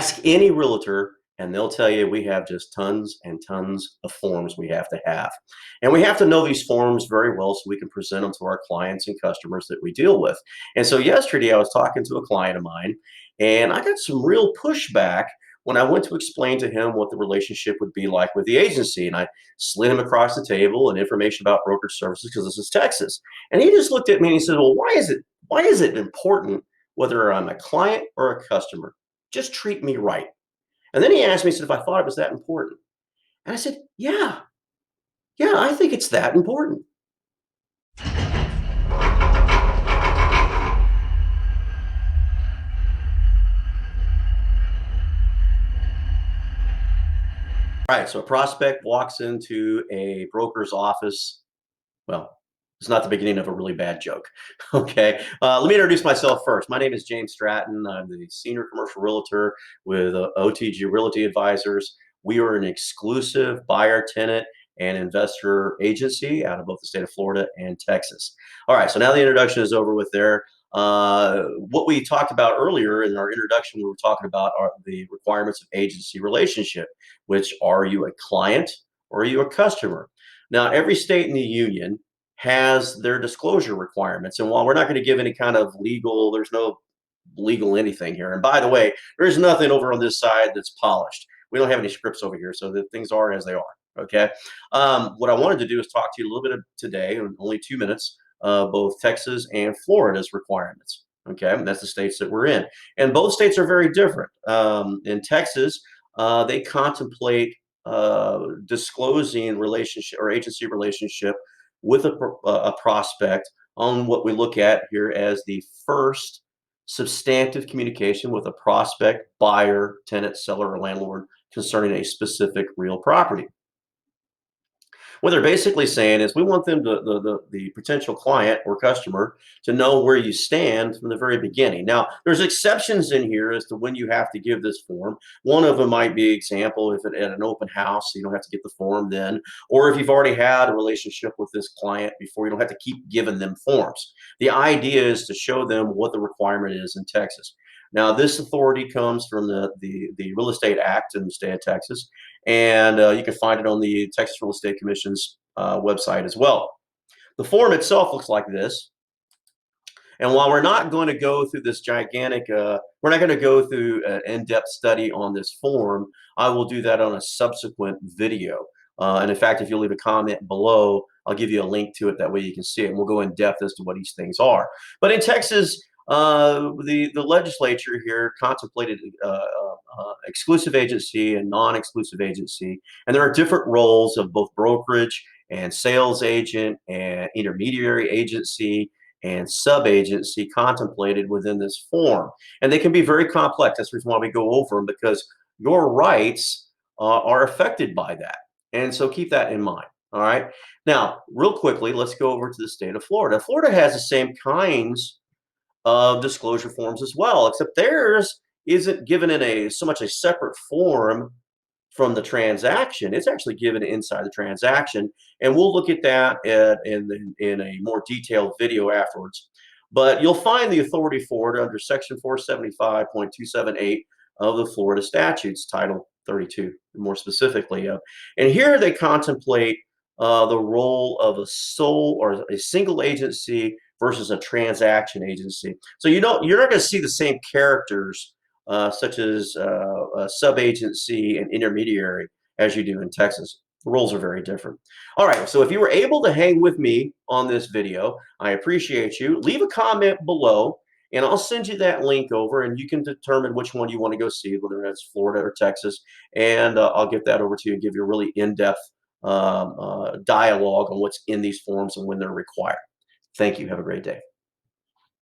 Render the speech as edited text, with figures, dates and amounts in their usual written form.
Ask any realtor and they'll tell you we have just tons and tons of forms we have to have. And we have to know these forms very well so we can present them to our clients and customers that we deal with. And so yesterday I was talking to a client of mine and I got some real pushback when I went to explain to him what the relationship would be like with the agency. And I slid him across the table and information about brokerage services because this is Texas. And he just looked at me and he said, well, why is it important whether I'm a client or a customer? Just treat me right. And then he asked me, he said, if I thought it was that important. And I said, yeah, I think it's that important. All right, so a prospect walks into a broker's office. Well, it's not the beginning of a really bad joke. Okay, let me introduce myself first. My name is James Stratton. I'm the senior commercial realtor with OTG Realty Advisors. We are an exclusive buyer, tenant, and investor agency out of both the state of Florida and Texas. All right, so now the introduction is over with there. What we talked about earlier in our introduction, we were talking about are the requirements of agency relationship, which are you a client or are you a customer? Now, every state in the union has their disclosure requirements. And while we're not going to give any kind of legal, there's no legal anything here. And by the way, there's nothing over on this side that's polished. We don't have any scripts over here, so that things are as they are. Okay. What I wanted to do is talk to you a little bit of today, in only 2 minutes, both Texas and Florida's requirements. Okay, and that's the states that we're in, and both states are very different. In Texas, they contemplate disclosing relationship or agency relationship with a prospect on what we look at here as the first substantive communication with a prospect, buyer, tenant, seller, or landlord concerning a specific real property. What they're basically saying is we want them to the potential client or customer to know where you stand from the very beginning. Now, there's exceptions in here as to when you have to give this form. One of them might be example if at an open house, you don't have to get the form then, or if you've already had a relationship with this client before, you don't have to keep giving them forms. The idea is to show them what the requirement is in Texas. Now, this authority comes from the Real Estate Act in the state of Texas, and you can find it on the Texas Real Estate Commission's website as well. The form itself looks like this. And while we're not going to go through this gigantic, we're not going to go through an in-depth study on this form, I will do that on a subsequent video. And in fact, if you leave a comment below, I'll give you a link to it. That way you can see it. And we'll go in depth as to what these things are. But in Texas, the legislature here contemplated exclusive agency and non-exclusive agency, and there are different roles of both brokerage and sales agent and intermediary agency and sub-agency contemplated within this form, and they can be very complex. That's the reason why we go over them, because your rights are affected by that, and so keep that in mind. All right, now real quickly, let's go over to the state of Florida. Florida has the same kinds of disclosure forms as well, except theirs isn't given in so much a separate form from the transaction. It's actually given inside the transaction, and we'll look at that in a more detailed video afterwards. But you'll find the authority for it under Section 475.278 of the Florida statutes, Title 32, more specifically. And here they contemplate the role of a sole or a single agency versus a transaction agency. So you're not going to see the same characters such as sub-agency and intermediary as you do in Texas. The roles are very different. All right, so if you were able to hang with me on this video, I appreciate you. Leave a comment below, and I'll send you that link over, and you can determine which one you want to go see, whether it's Florida or Texas, and I'll get that over to you and give you a really in-depth dialogue on what's in these forms and when they're required. Thank you. Have a great day.